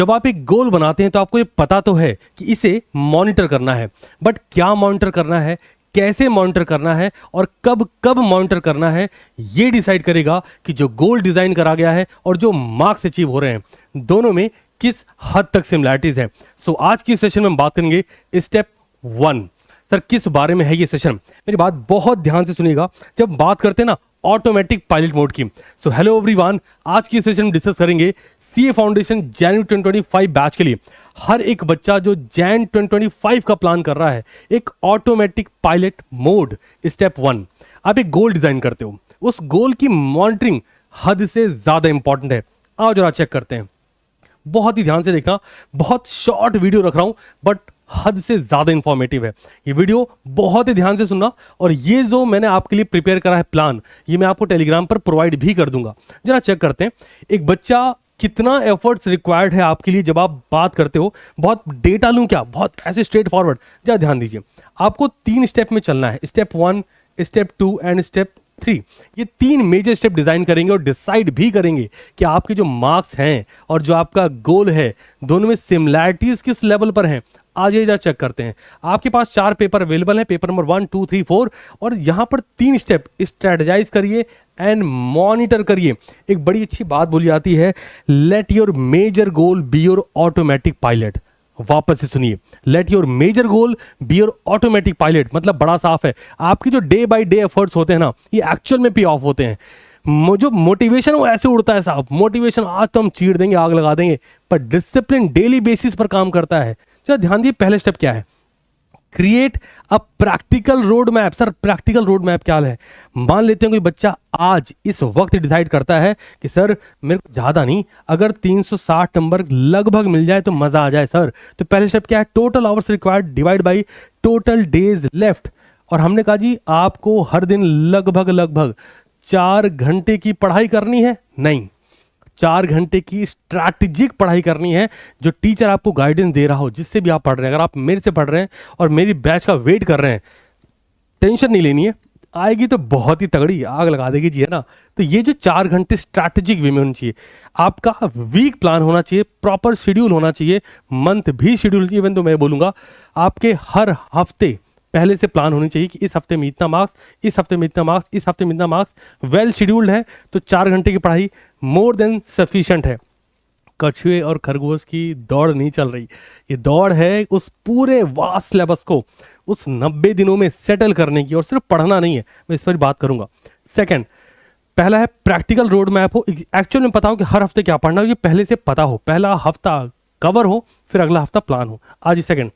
जब आप एक गोल बनाते हैं तो आपको ये पता तो है कि इसे मॉनिटर करना है, बट क्या मॉनिटर करना है, कैसे मॉनिटर करना है और कब कब मॉनिटर करना है, ये डिसाइड करेगा कि जो गोल डिजाइन करा गया है और जो मार्क्स अचीव हो रहे हैं दोनों में किस हद तक सिमिलैरिटीज है। सो आज की सेशन में हम बात करेंगे स्टेप 1। सर किस बारे में है ये सेशन, मेरी बात बहुत ध्यान से सुनिएगा। जब बात करते हैं ना ऑटोमेटिक पायलट मोड की, सो हेलो एवरीवन, आज की सेशन में डिस्कस करेंगे सीए फाउंडेशन जनवरी 2025 बैच के लिए हर एक बच्चा जो जैन 2025 का प्लान कर रहा है, एक ऑटोमेटिक पायलट मोड। स्टेप 1, आप एक गोल डिजाइन करते हो, उस गोल की मॉनिटरिंग हद से ज्यादा इंपॉर्टेंट है। आओ जरा चेक करते हैं, बहुत ही ध्यान से देखना, बहुत शॉर्ट वीडियो रख रहा हूं बट हद से ज्यादा इंफॉर्मेटिव है ये वीडियो, बहुत ही ध्यान से सुनना। और ये जो मैंने आपके लिए प्रिपेयर करा है प्लान, ये मैं आपको टेलीग्राम पर प्रोवाइड भी कर दूंगा। जरा चेक करते हैं एक बच्चा कितना एफर्ट्स रिक्वायर्ड है आपके लिए। जब आप बात करते हो, बहुत डेटा लूं क्या, बहुत ऐसे स्ट्रेट फॉरवर्ड, जरा ध्यान दीजिए। आपको 3 स्टेप में चलना है, स्टेप 1, स्टेप 2 एंड स्टेप 3। ये 3 मेजर स्टेप डिजाइन करेंगे और डिसाइड भी करेंगे कि आपके जो मार्क्स हैं और जो आपका गोल है दोनों में सिमिलैरिटीज किस लेवल पर हैं। आज ये चेक करते हैं। आपके पास 4 पेपर अवेलेबल हैं, पेपर नंबर 1, 2, 3, 4, और यहां पर 3 स्टेप स्ट्रेटेजाइज करिए एंड मॉनिटर करिए। एक बड़ी अच्छी बात बोली जाती है, let your major goal be your automatic pilot. वापस से सुनिए, let your major goal be your automatic pilot. मतलब बड़ा साफ है, आपकी जो डे बाय डे एफर्ट्स होते हैं ना, ये एक्चुअल में पे ऑफ होते हैं। जो मोटिवेशन वो ऐसे उड़ता है साहब, मोटिवेशन आज तो हम चीर देंगे, आग लगा देंगे, पर डिसिप्लिन डेली बेसिस पर काम करता है। चलो ध्यान दिए, पहले स्टेप क्या है, create a practical road map. Sir practical road map क्या है, मान लेते हैं कोई बच्चा आज इस वक्त डिसाइड करता है कि सर मेरे को ज्यादा नहीं, अगर 360 नंबर लगभग मिल जाए तो मजा आ जाए सर। तो पहले स्टेप क्या है, total hours required divide by total days left. और हमने कहा जी आपको हर दिन लगभग 4 घंटे की पढ़ाई करनी है, नहीं 4 घंटे की स्ट्रैटेजिक पढ़ाई करनी है। जो टीचर आपको गाइडेंस दे रहा हो, जिससे भी आप पढ़ रहे हैं, अगर आप मेरे से पढ़ रहे हैं और मेरी बैच का वेट कर रहे हैं, टेंशन नहीं लेनी है, आएगी तो बहुत ही तगड़ी आग लगा देगी जी, है ना। तो ये जो 4 घंटे स्ट्रैटेजिक वे में होनी चाहिए, आपका वीक प्लान होना चाहिए, प्रॉपर शेड्यूल होना चाहिए, मंथ भी शेड्यूल, इवन तो मैं बोलूंगा आपके हर हफ्ते पहले से प्लान होनी चाहिए कि इस हफ्ते में इतना मार्क्स, इस हफ्ते में इतना मार्क्स, इस हफ्ते में इतना मार्क्स। वेल शेड्यूल्ड है तो 4 घंटे की पढ़ाई मोर देन सफिशिएंट है। कछुए और खरगोश की दौड़ नहीं चल रही, ये दौड़ है उस पूरे वास्ट सिलेबस को उस 90 दिनों में सेटल करने की, और सिर्फ पढ़ना नहीं है, मैं इस पर बात करूंगा। सेकंड, पहला है प्रैक्टिकल रोड मैप हो, एक्चुअल में पता हो कि हर हफ्ते क्या पढ़ना हो, ये पहले से पता हो, पहला हफ्ता कवर हो, फिर अगला हफ्ता प्लान हो। आज ही सेकंड,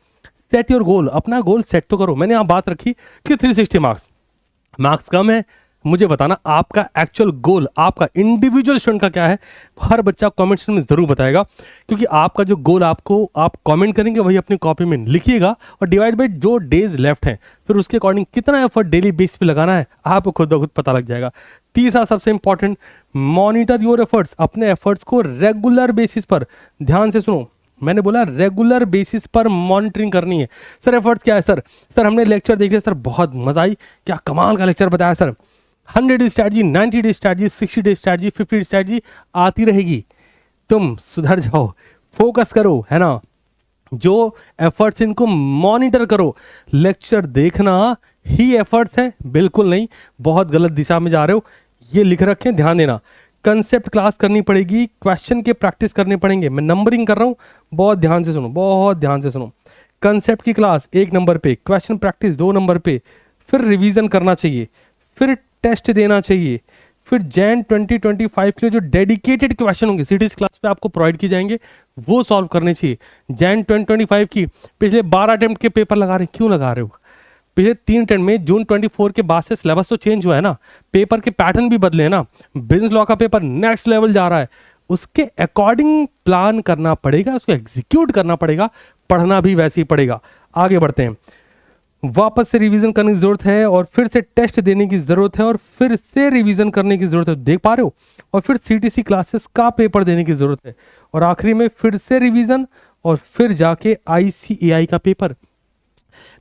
सेट योर गोल, अपना गोल सेट तो करो। मैंने यहां बात रखी कि 360 मार्क्स कम है, मुझे बताना आपका एक्चुअल गोल, आपका इंडिविजुअल स्टूडेंट का क्या है। हर बच्चा कमेंट सेक्शन में जरूर बताएगा, क्योंकि आपका जो गोल आपको आप कमेंट करेंगे वही अपनी कॉपी में लिखिएगा और डिवाइड बाय जो डेज लेफ्ट हैं, फिर उसके अकॉर्डिंग कितना एफर्ट डेली बेस पे लगाना है आपको खुद ब खुद पता लग जाएगा। तीसरा सबसे इंपॉर्टेंट, मॉनिटर योर एफर्ट्स, अपने एफर्ट्स को रेगुलर बेसिस पर, ध्यान से सुनो, मैंने बोला रेगुलर बेसिस पर मॉनिटरिंग करनी है। सर एफर्ट्स क्या है सर हमने लेक्चर देख लिया सर, बहुत मजा आई, क्या कमाल का लेक्चर बताया sir. 100 day strategy, 90 day strategy, 60 day strategy, 50 day strategy आती रहेगी, तुम सुधर जाओ, फोकस करो, है ना। जो एफर्ट्स इनको मॉनिटर करो, लेक्चर देखना ही एफर्ट्स है, बिल्कुल नहीं, बहुत गलत दिशा में जा रहे हो, ये लिख रखें, ध्यान देना। कंसेप्ट क्लास करनी पड़ेगी, क्वेश्चन के प्रैक्टिस करने पड़ेंगे, मैं नंबरिंग कर रहा हूं, बहुत ध्यान से सुनो, बहुत ध्यान से सुनो। कंसेप्ट की क्लास 1 नंबर पे, क्वेश्चन प्रैक्टिस 2 नंबर पे, फिर रिवीजन करना चाहिए, फिर टेस्ट देना चाहिए, फिर जैन 2025 के लिए जो डेडिकेटेड क्वेश्चन होंगे सिटीज क्लास पे आपको प्रोवाइड किए जाएंगे, वो सॉल्व करने चाहिए। जैन 2025 की पिछले 12 अटेम्प्ट के पेपर लगा रहे हैं, क्यों लगा रहे हो, पिछले 3 अटेम्प्ट में जून 24 के बाद से सिलेबस तो चेंज हुआ है ना, पेपर के पैटर्न भी बदले हैं ना, बिजनेस लॉ का पेपर नेक्स्ट लेवल जा रहा है, उसके अकॉर्डिंग प्लान करना पड़ेगा, उसको एग्जीक्यूट करना पड़ेगा, पढ़ना भी वैसे ही पड़ेगा। आगे बढ़ते हैं, वापस से रिवीजन करने की जरूरत है, और फिर से टेस्ट देने की जरूरत है, और फिर से रिवीजन करने की जरूरत है, देख पा रहे हो, और फिर सीटीसी क्लासेस का पेपर देने की जरूरत है, और आखिरी में फिर से रिवीजन, और फिर जाके आईसीएआई का पेपर।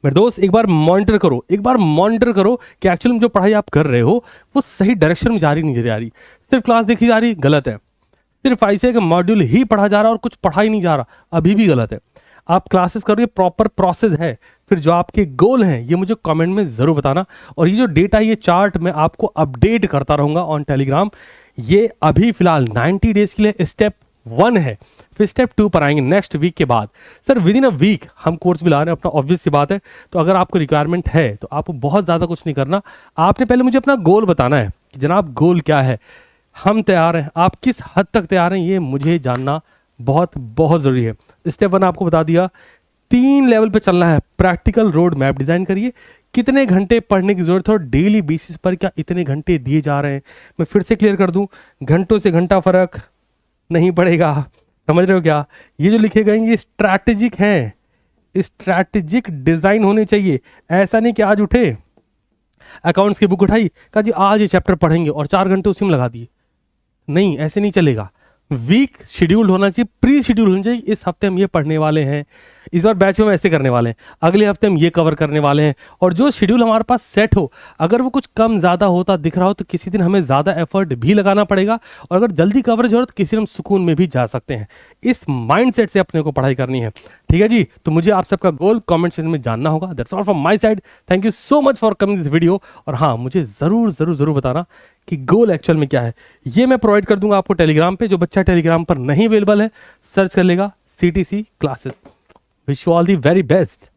मेरे दोस्त एक बार मॉनिटर करो, एक बार मॉनिटर करो कि एक्चुअली में जो पढ़ाई आप कर रहे हो वो सही डायरेक्शन में जा रही नहीं जा रही, सिर्फ क्लास देखी जा रही, गलत है। सिर्फ ऐसे कि मॉड्यूल ही पढ़ा जा रहा है और कुछ पढ़ा ही नहीं जा रहा, अभी भी गलत है। आप क्लासेस करो, ये प्रॉपर प्रोसेस है। फिर जो आपके गोल हैं ये मुझे कमेंट में ज़रूर बताना। और ये जो डेटा, ये चार्ट मैं आपको अपडेट करता रहूँगा ऑन टेलीग्राम। ये अभी फिलहाल 90 डेज़ के लिए स्टेप 1 है, फिर स्टेप 2 पर आएंगे नेक्स्ट वीक के बाद। Sir within a week हम कोर्स भी ला रहे हैं अपना, ऑब्वियस सी बात है। तो अगर आपको रिक्वायरमेंट है तो आपको बहुत ज़्यादा कुछ नहीं करना, आपने पहले मुझे अपना गोल बताना है कि जनाब गोल क्या है। हम तैयार हैं, आप किस हद तक तैयार हैं ये मुझे जानना बहुत बहुत ज़रूरी है। स्टेप 1 आपको बता दिया, 3 लेवल पे चलना है। प्रैक्टिकल रोड मैप डिज़ाइन करिए, कितने घंटे पढ़ने की ज़रूरत है और डेली बेसिस पर क्या इतने घंटे दिए जा रहे हैं। मैं फिर से क्लियर कर दूं, घंटों से घंटा फ़र्क नहीं पड़ेगा, समझ रहे हो क्या। ये जो लिखे गए ये स्ट्रैटेजिक हैं, स्ट्रैटेजिक डिज़ाइन होने चाहिए। ऐसा नहीं कि आज उठे, अकाउंट्स की बुक उठाई, कहा जी आज ये चैप्टर पढ़ेंगे और 4 घंटे उसी में लगा दिए। नहीं, ऐसे नहीं चलेगा। वीक शेड्यूल होना चाहिए, प्री शेड्यूल होना चाहिए। इस हफ्ते हम ये पढ़ने वाले हैं, इस बार बैच में हम ऐसे करने वाले हैं, अगले हफ्ते हम ये कवर करने वाले हैं। और जो शेड्यूल हमारे पास सेट हो, अगर वो कुछ कम ज़्यादा होता दिख रहा हो तो किसी दिन हमें ज़्यादा एफर्ट भी लगाना पड़ेगा। और अगर जल्दी कवरेज हो तो किसी दिन हम सुकून में भी जा सकते हैं। इस माइंडसेट से अपने को पढ़ाई करनी है, ठीक है जी। तो मुझे आप सबका गोल कमेंट सेक्शन में जानना होगा। That's all from my side. Thank you so much for coming this video. और हाँ, मुझे ज़रूर ज़रूर ज़रूर बताना कि गोल एक्चुअल में क्या है। ये मैं प्रोवाइड कर दूंगा आपको टेलीग्राम पे। जो बच्चा टेलीग्राम पर नहीं अवेलेबल है, सर्च कर लेगा CTC classes. Wish you all the very best.